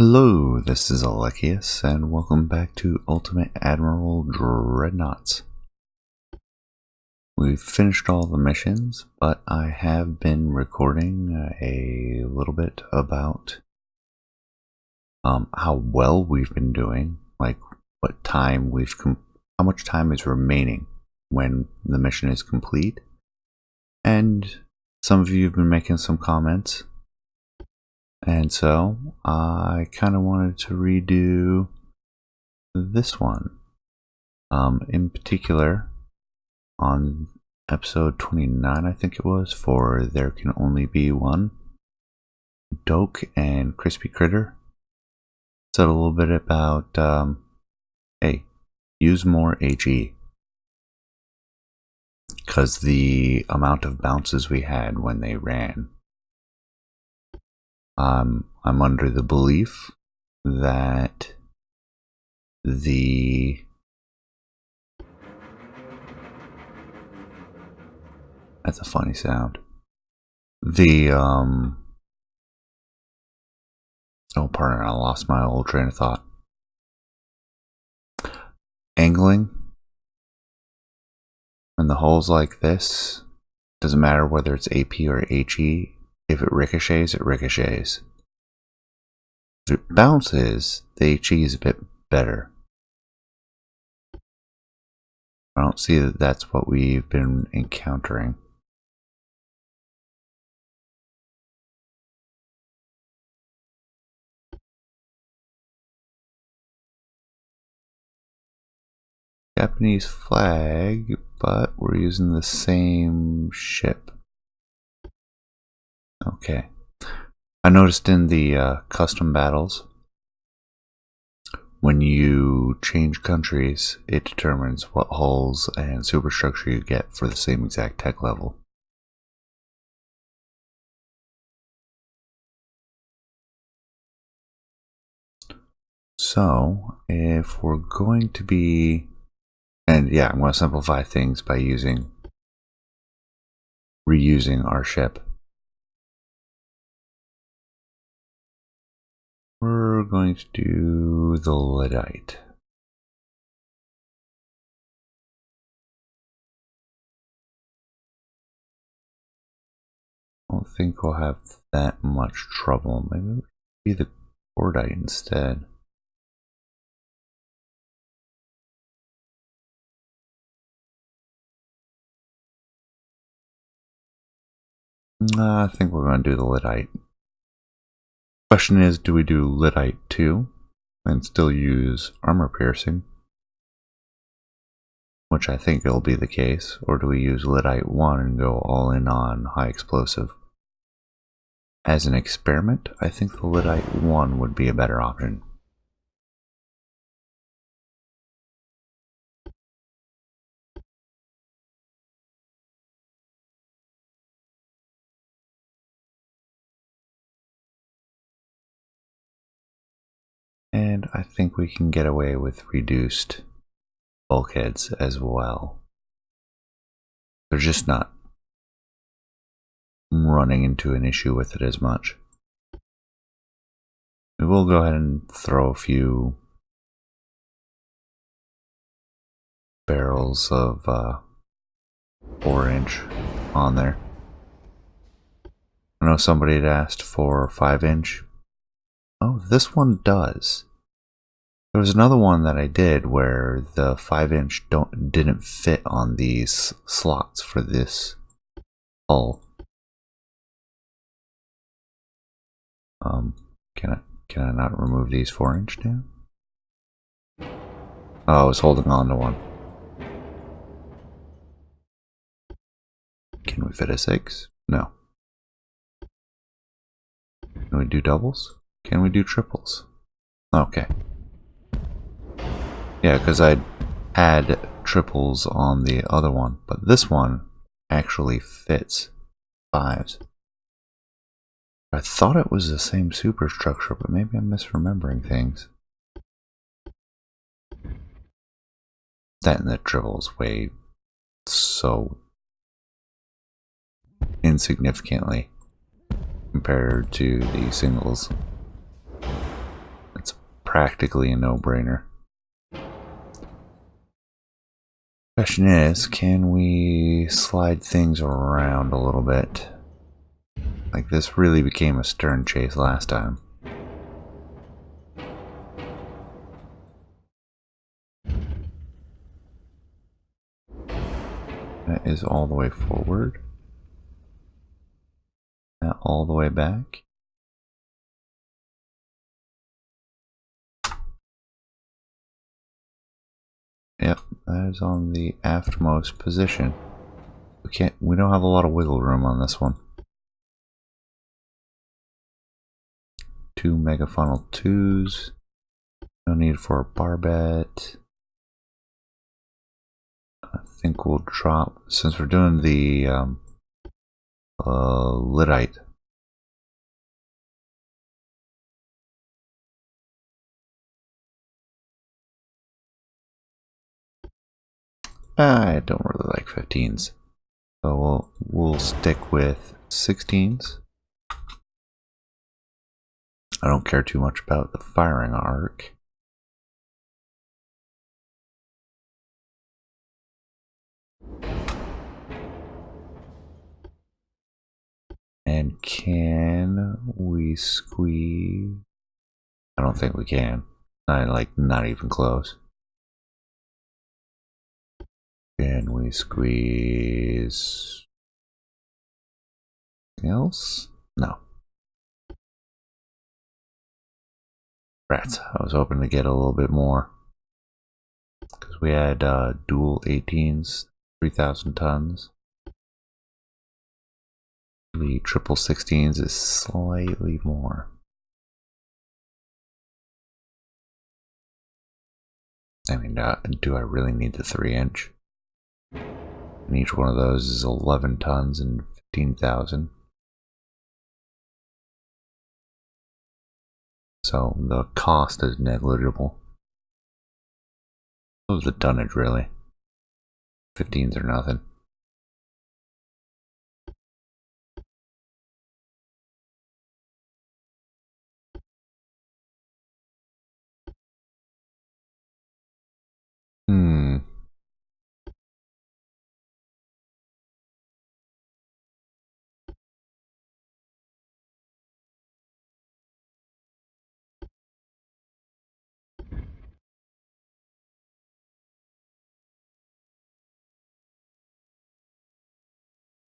Hello, this is Alekius, and welcome back to Ultimate Admiral Dreadnoughts. We've finished all the missions, but I have been recording a little bit about how well we've been doing, like what time how much time is remaining when the mission is complete. And some of you have been making some comments. And so I kind of wanted to redo this one. In particular, on episode 29, I think it was, for There Can Only Be One, Doke and Crispy Critter said a little bit about, hey, use more HE. Because the amount of bounces we had when they ran. I'm under the belief that that's a funny sound. Oh, pardon, I lost my old train of thought. Angling in the holes like this, doesn't matter whether it's AP or HE. If it ricochets, it ricochets. If it bounces, the HE is a bit better. I don't see that that's what we've been encountering. Japanese flag, but we're using the same ship. Okay. I noticed in the custom battles, when you change countries, it determines what hulls and superstructure you get for the same exact tech level. So, if we're going to be... And yeah, I'm going to simplify things by reusing our ship. We're going to do the Lyddite. I don't think we'll have that much trouble. Maybe we should be the Cordite instead. I think we're going to do the Lyddite. Question is, do we do Lyddite 2 and still use armor piercing? Which I think will be the case. Or do we use Lyddite 1 and go all in on high explosive? As an experiment, I think the Lyddite 1 would be a better option. And I think we can get away with reduced bulkheads as well. They're just not running into an issue with it as much. We will go ahead and throw a few barrels of 4-inch on there. I know somebody had asked for 5-inch. Oh, this one does. There was another one that I did where the 5-inch didn't fit on these slots for this hull. Can I not remove these 4-inch now? Oh, I was holding on to one. Can we fit a 6? No. Can we do doubles? Can we do triples? Okay. Yeah, because I had triples on the other one, but this one actually fits 5s. I thought it was the same superstructure, but maybe I'm misremembering things. That and the triples weigh so insignificantly compared to the singles. practically a no-brainer. Question is, can we slide things around a little bit? Like, this really became a stern chase last time. That is all the way forward. That all the way back. Yep, that is on the aftmost position. We don't have a lot of wiggle room on this one. 2 mega funnel 2s. No need for a barbette. I think we'll drop, since we're doing the Lyddite. I don't really like 15s. So we'll stick with 16s. I don't care too much about the firing arc. And can we squeeze? I don't think we can. Not even close. Can we squeeze anything else? No. Rats. I was hoping to get a little bit more. Because we had dual 18s, 3,000 tons. The triple 16s is slightly more. I mean, do I really need the 3-inch? And each one of those is 11 tons and 15,000. So the cost is negligible. So is the tonnage, really. 15s are nothing.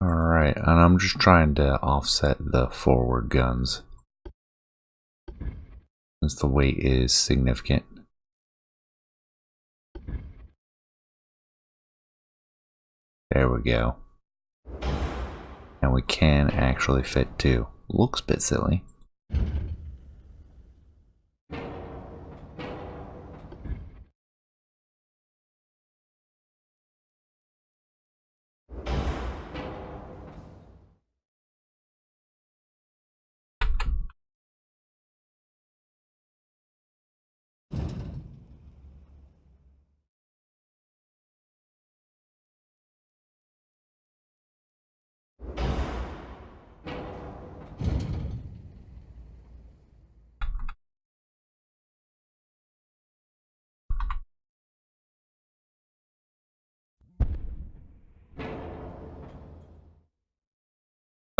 Alright, and I'm just trying to offset the forward guns, since the weight is significant. There we go. And we can actually fit 2. Looks a bit silly.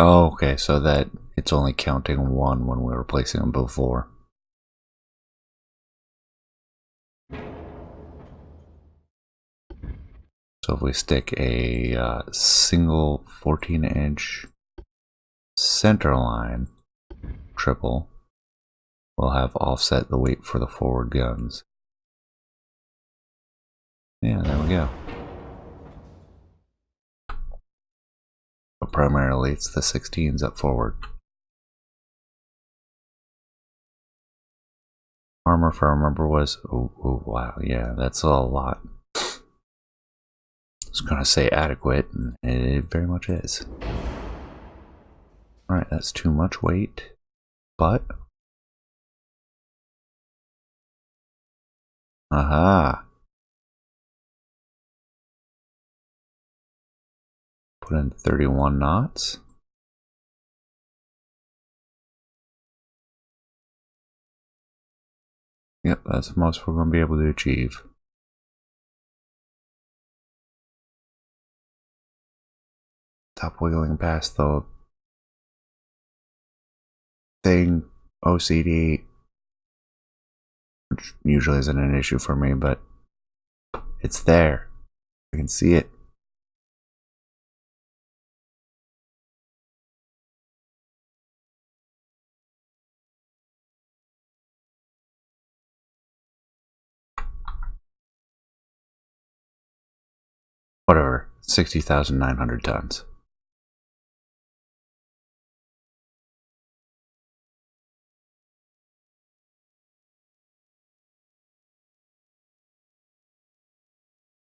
Oh, okay, so that it's only counting 1 when we were placing them before. So if we stick a single 14-inch center line triple, we'll have offset the weight for the forward guns. Yeah, there we go. But primarily it's the 16s up forward. Armor, if I remember, was... Oh, wow, yeah, that's a lot. I was gonna say adequate, and it very much is. Alright, that's too much weight, but... Aha! Put in 31 knots. Yep, that's the most we're going to be able to achieve. Stop wiggling past the thing, OCD, which usually isn't an issue for me, but it's there. I can see it. Whatever, 60,900 tons.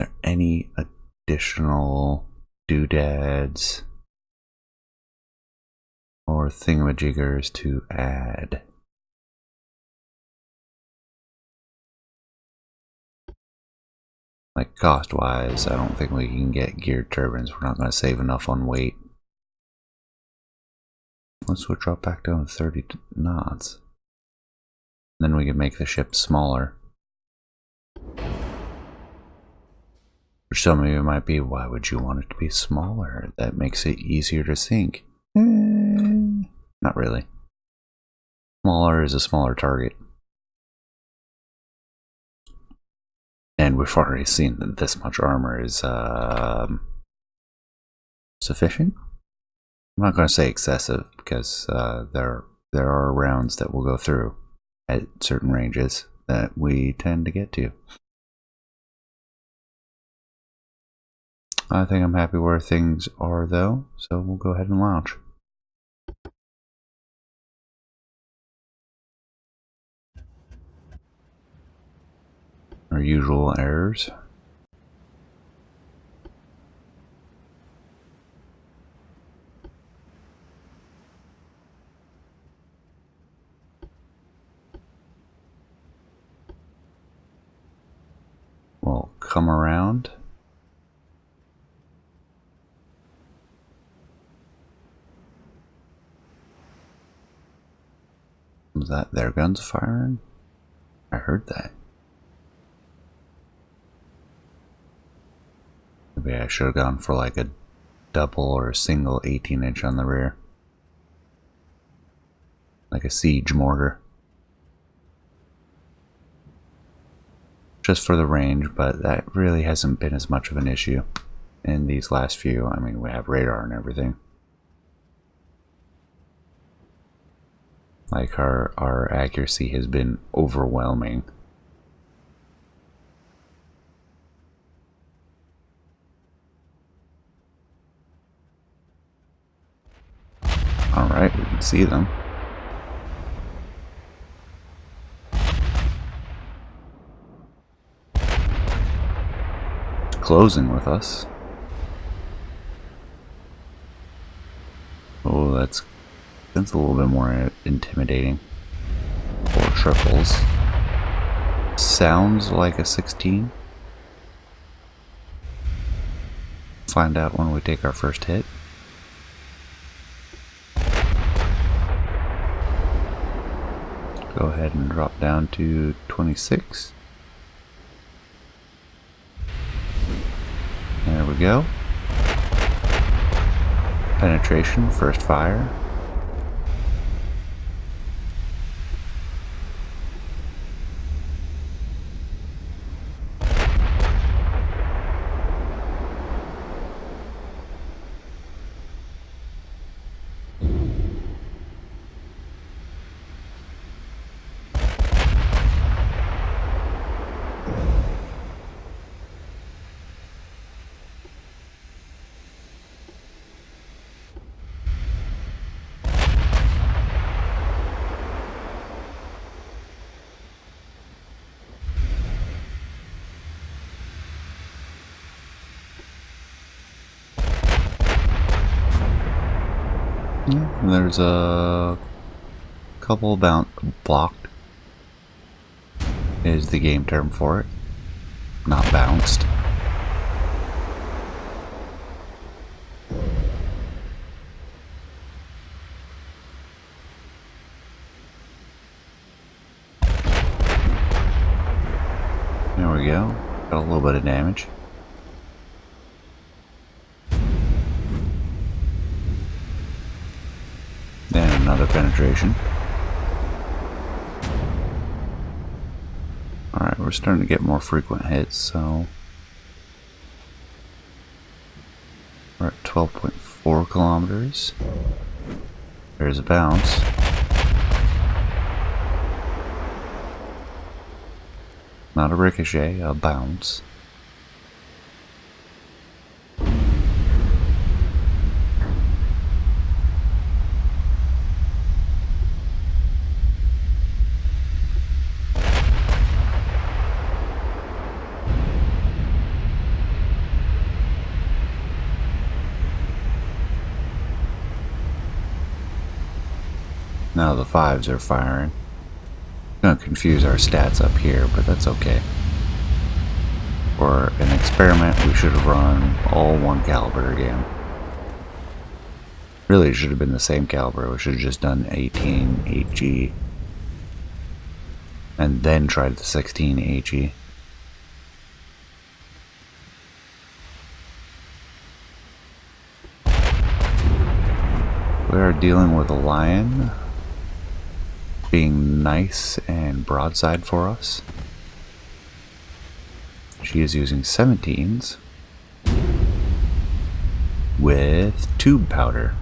Are there any additional doodads or thingamajiggers to add? Like cost-wise, I don't think we can get geared turbines. We're not going to save enough on weight. Let's switch up back down to 30 knots. Then we can make the ship smaller. For some of you might be, why would you want it to be smaller? That makes it easier to sink. Not really. Smaller is a smaller target. And we've already seen that this much armor is sufficient. I'm not going to say excessive, because there are rounds that will go through at certain ranges that we tend to get to. I think I'm happy where things are though, so we'll go ahead and launch. Our usual errors. We'll come around. Was that their guns firing? I heard that. Maybe I should have gone for like a double or a single 18-inch on the rear. Like a siege mortar. Just for the range, but that really hasn't been as much of an issue in these last few. I mean, we have radar and everything. Like our accuracy has been overwhelming. Alright, we can see them. It's closing with us. Oh, that's a little bit more intimidating. 4 triples. Sounds like a 16. Find out when we take our first hit. Go ahead and drop down to 26. There we go. Penetration, first fire. There's a couple blocked is the game term for it, not bounced. we go. Got a little bit of damage. Then another penetration. Alright, we're starting to get more frequent hits, so we're at 12.4 kilometers. There's a bounce. Not a ricochet, a bounce. Now the 5s are firing. Gonna confuse our stats up here, but that's okay. For an experiment, we should have run all one caliber again. Really, it should have been the same caliber. We should have just done 18 HE and then tried the 16 HE. We are dealing with a lion being nice and broadside for us. She is using 17s with tube powder.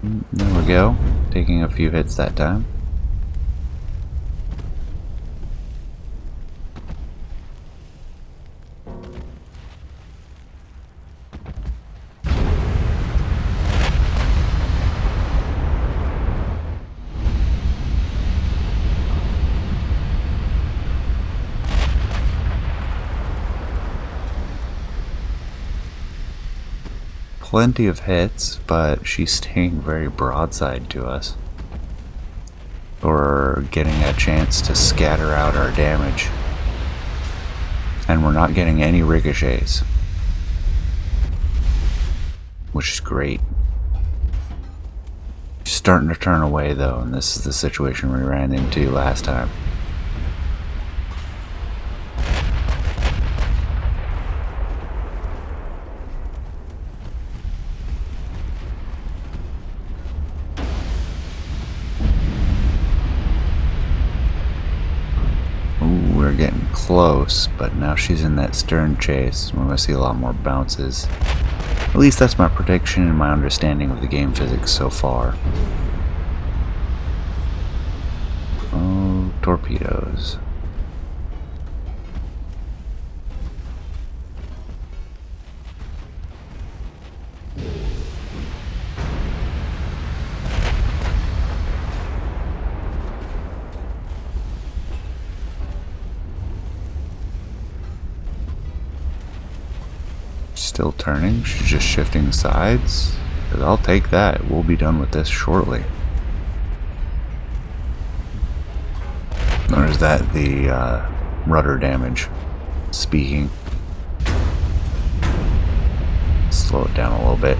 There we go, taking a few hits that time. Plenty of hits, but she's staying very broadside to us. We're getting a chance to scatter out our damage. And we're not getting any ricochets, which is great. She's starting to turn away though, and this is the situation we ran into last time. We're getting close, but now she's in that stern chase. We're going to see a lot more bounces. At least that's my prediction and my understanding of the game physics so far. Oh, torpedoes. Still turning, she's just shifting sides. I'll take that. We'll be done with this shortly. Or is that the rudder damage speaking? Slow it down a little bit.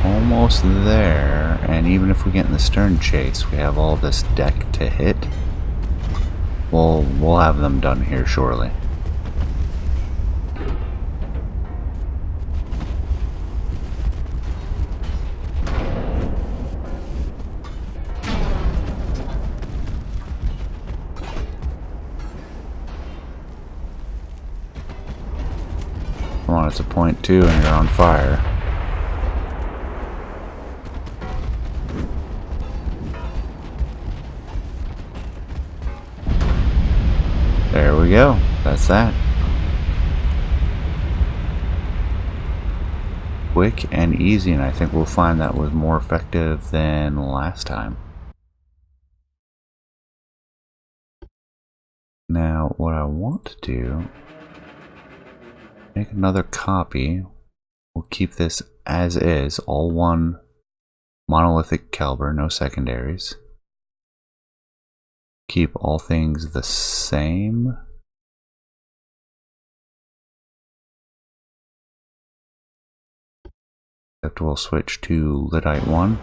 Almost there, and even if we get in the stern chase, we have all this deck to hit. We'll have them done here shortly. Come on, it's a .2 and you're on fire. There we go. That's that. Quick and easy, and I think we'll find that was more effective than last time. Now, what I want to do, make another copy. We'll keep this as is, all one monolithic caliber, no secondaries. Keep all things the same. Except we'll switch to Lyddite 1.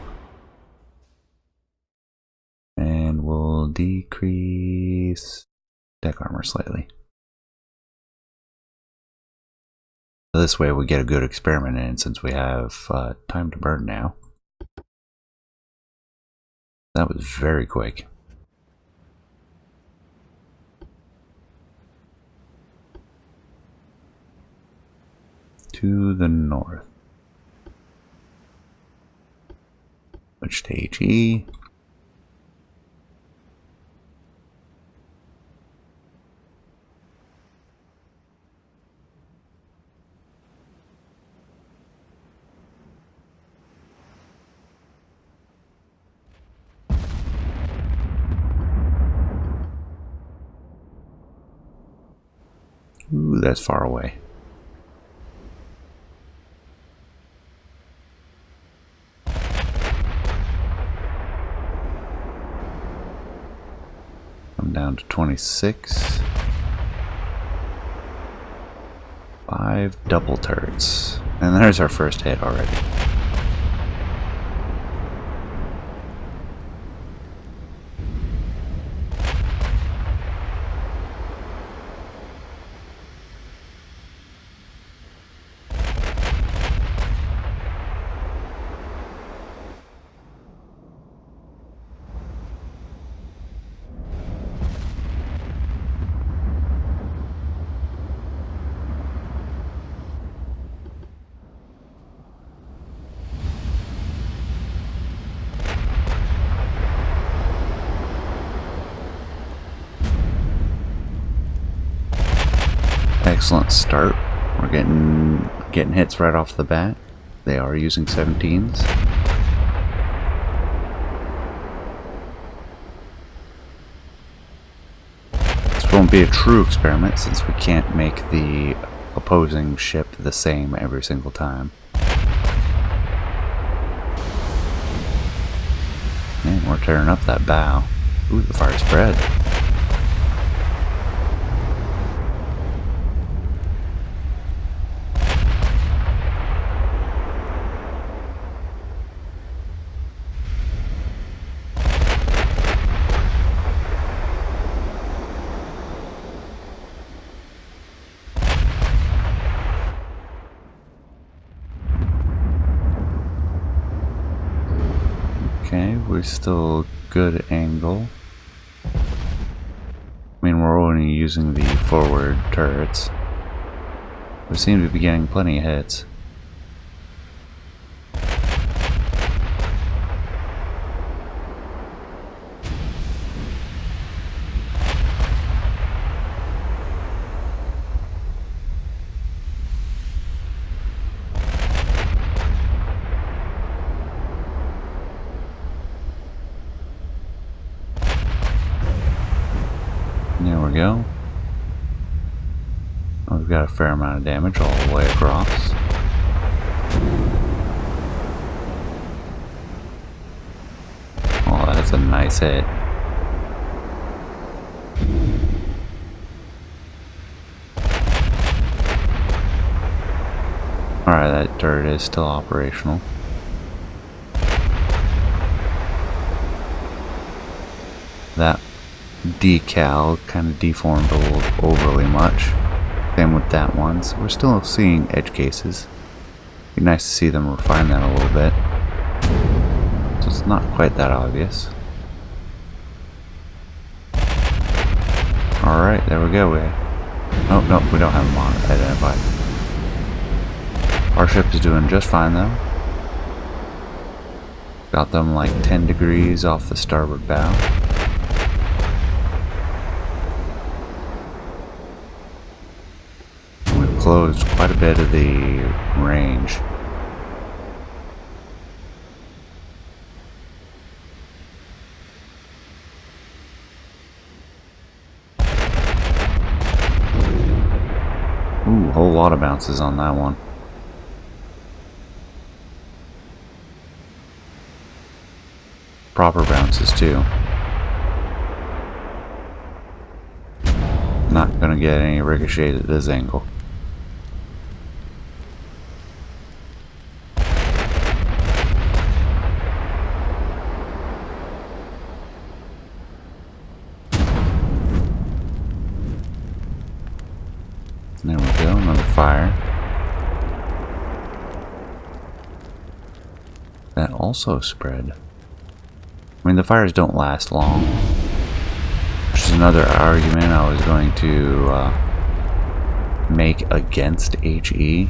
And we'll decrease deck armor slightly. This way we get a good experiment in since we have time to burn now. That was very quick. To the north. Switch to HE. Ooh, that's far away. I'm down to 26. 5 double turrets. And there's our first hit already. Excellent start. We're getting hits right off the bat. They are using 17s. This won't be a true experiment since we can't make the opposing ship the same every single time. And we're tearing up that bow. Ooh, the fire spread. Okay, we're still good angle. I mean, we're only using the forward turrets. We seem to be getting plenty of hits. There we go. We've got a fair amount of damage all the way across. Oh, that's a nice hit. Alright, that turret is still operational. That decal kind of deformed a little overly much. Same with that one, so we're still seeing edge cases. Be nice to see them refine that a little bit. So it's not quite that obvious. Alright, there we go. Oh, no, we don't have them on identified. Our ship is doing just fine though. Got them like 10 degrees off the starboard bow. Closed quite a bit of the range. Ooh, a whole lot of bounces on that one. proper bounces too. Not gonna get any ricochets at this angle. There we go, another fire. That also spread. I mean, the fires don't last long. Which is another argument I was going to make against HE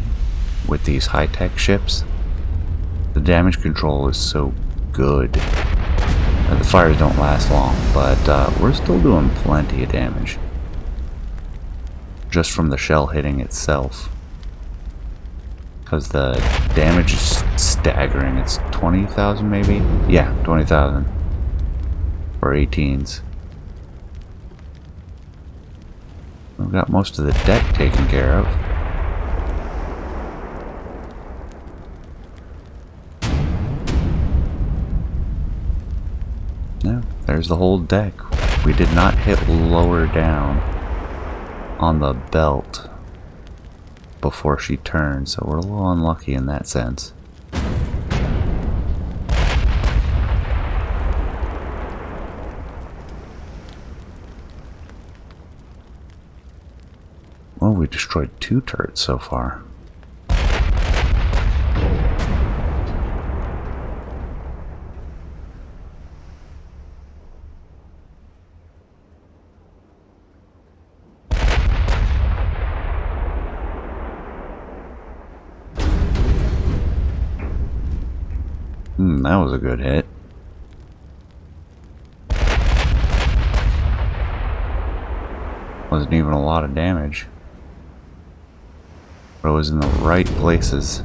with these high-tech ships. The damage control is so good. The fires don't last long, but we're still doing plenty of damage. Just from the shell hitting itself. Because the damage is staggering. It's 20,000 maybe? Yeah, 20,000. For 18s. We've got most of the deck taken care of. No, there's the whole deck. We did not hit lower down on the belt before she turned, so we're a little unlucky in that sense. Well, we destroyed 2 turrets so far. That was a good hit. Wasn't even a lot of damage. But it was in the right places.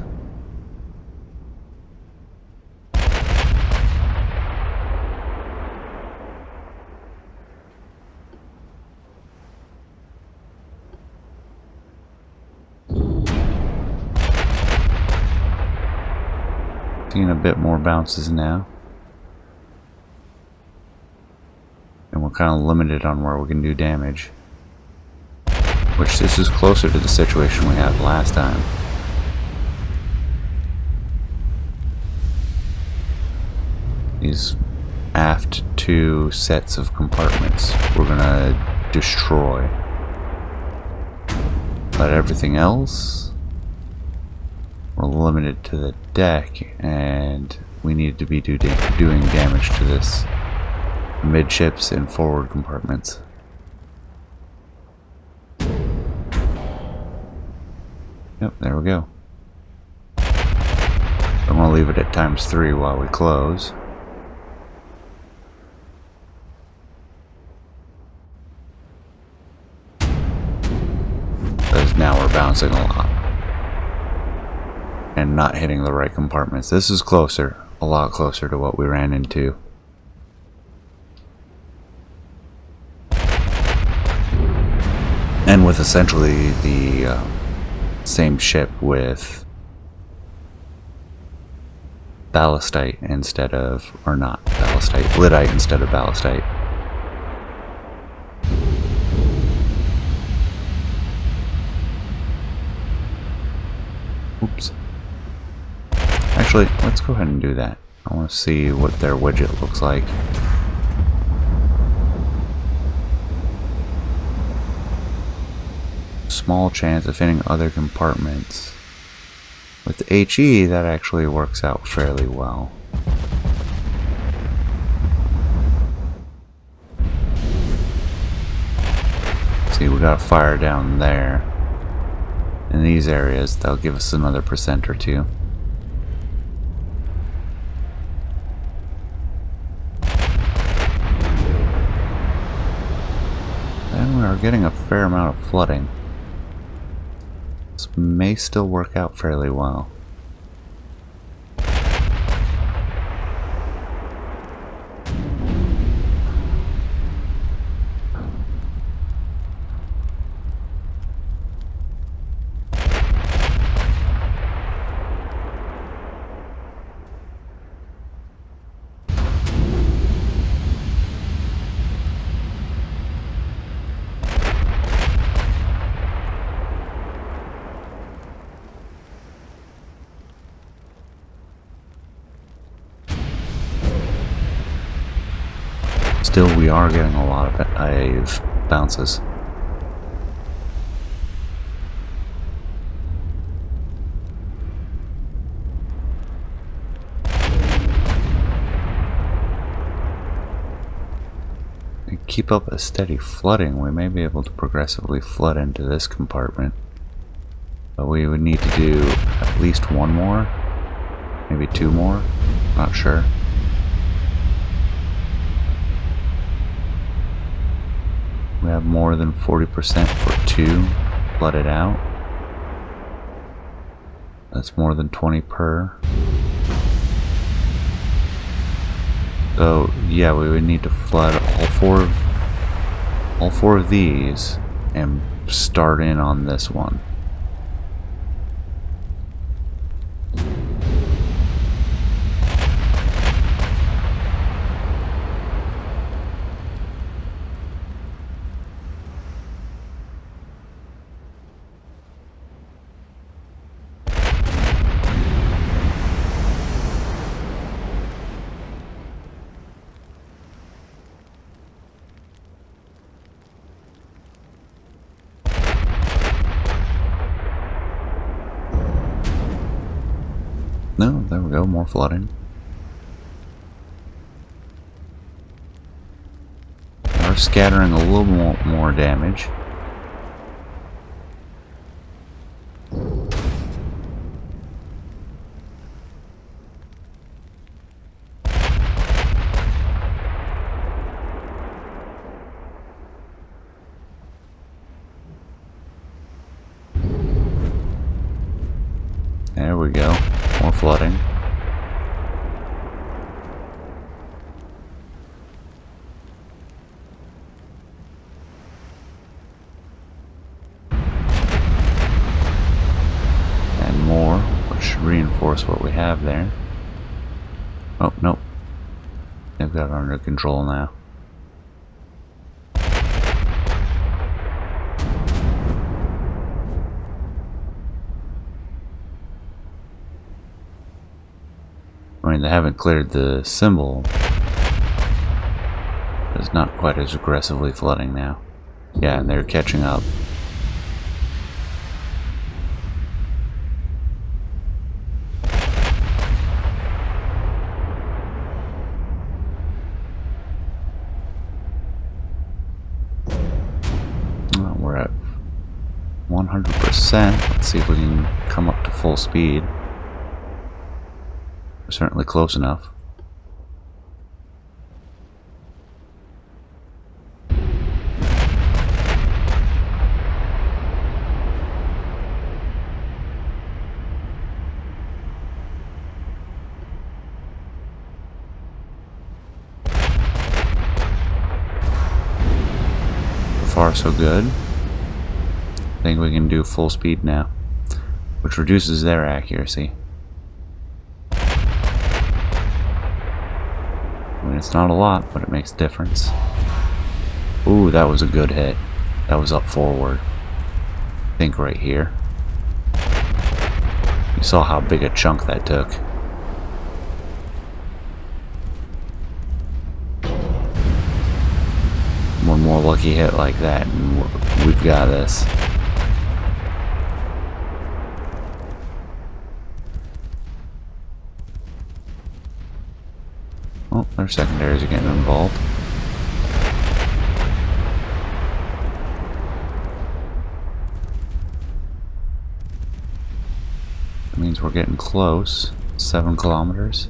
Seeing a bit more bounces now. And we're kind of limited on where we can do damage. Which this is closer to the situation we had last time. These aft 2 sets of compartments we're gonna destroy. But everything else, we're limited to the deck, and we need to be doing damage to this midships and forward compartments. Yep, there we go. I'm gonna leave it at ×3 while we close. Because now we're bouncing a lot. And not hitting the right compartments. This is closer, a lot closer to what we ran into. And with essentially the same ship with ballastite instead of, or not ballastite, lyddite instead of ballastite. Oops. Actually, let's go ahead and do that. I want to see what their widget looks like. Small chance of hitting other compartments. With HE, that actually works out fairly well. See, we got a fire down there. In these areas, that'll give us another % or 2. And we are getting a fair amount of flooding. This may still work out fairly well. Still, we are getting a lot of bounces. Keep up a steady flooding, we may be able to progressively flood into this compartment. But we would need to do at least one more, maybe two more, not sure. We have more than 40% for two flooded out. That's more than 20 per. So yeah, we would need to flood all four of these and start in on this one. No, there we go, more flooding. We're scattering a little more damage. There we go. More flooding. And more, which should reinforce what we have there. Oh, nope. They've got it under control now. I mean, they haven't cleared the symbol. It's not quite as aggressively flooding now. Yeah, and they're catching up. Well, we're at 100%. Let's see if we can come up to full speed. Certainly close enough. So far, so good. I think we can do full speed now, which reduces their accuracy. It's not a lot, but it makes a difference. Ooh, that was a good hit. That was up forward. I think right here. You saw how big a chunk that took. One more lucky hit like that, and we've got this. Oh, their secondaries are getting involved. That means we're getting close. 7 kilometers.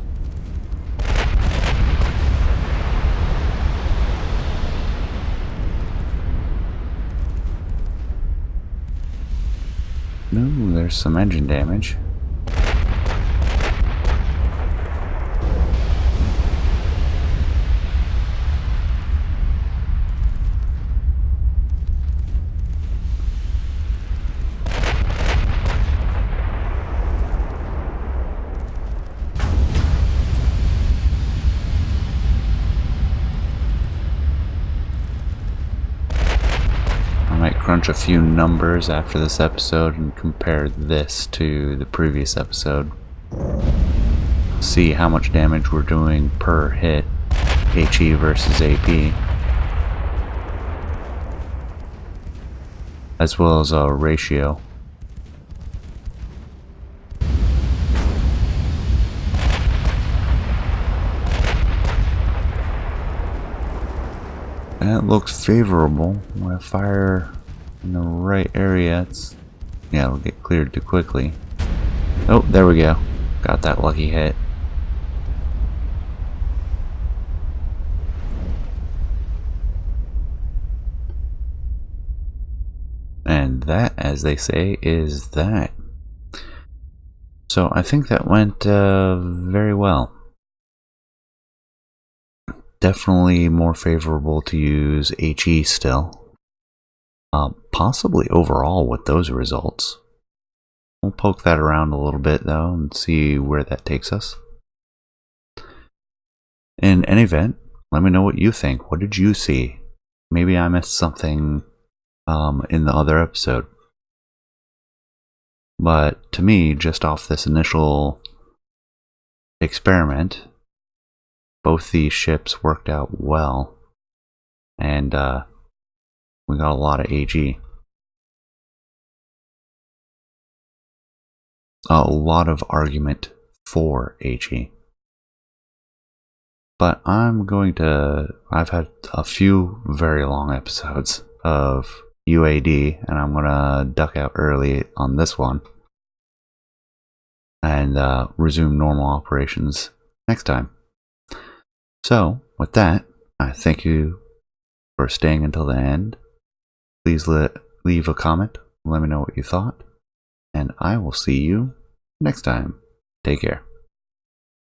No, there's some engine damage. Crunch a few numbers after this episode and compare this to the previous episode. See how much damage we're doing per hit. HE versus AP, as well as a ratio. That looks favorable. When I fire in the right area, it'll get cleared too quickly. Oh, there we go. Got that lucky hit. And that, as they say, is that. So I think that went very well. Definitely more favorable to use HE still. Possibly overall with those results. We'll poke that around a little bit though and see where that takes us. In any event, let me know what you think. What did you see? Maybe I missed something in the other episode. But to me, just off this initial experiment, both these ships worked out well. And we got a lot of AG. A lot of argument for AG. But I've had a few very long episodes of UAD, and I'm gonna duck out early on this one and resume normal operations next time. So, with that, I thank you for staying until the end. Please leave a comment, let me know what you thought, and I will see you next time. Take care.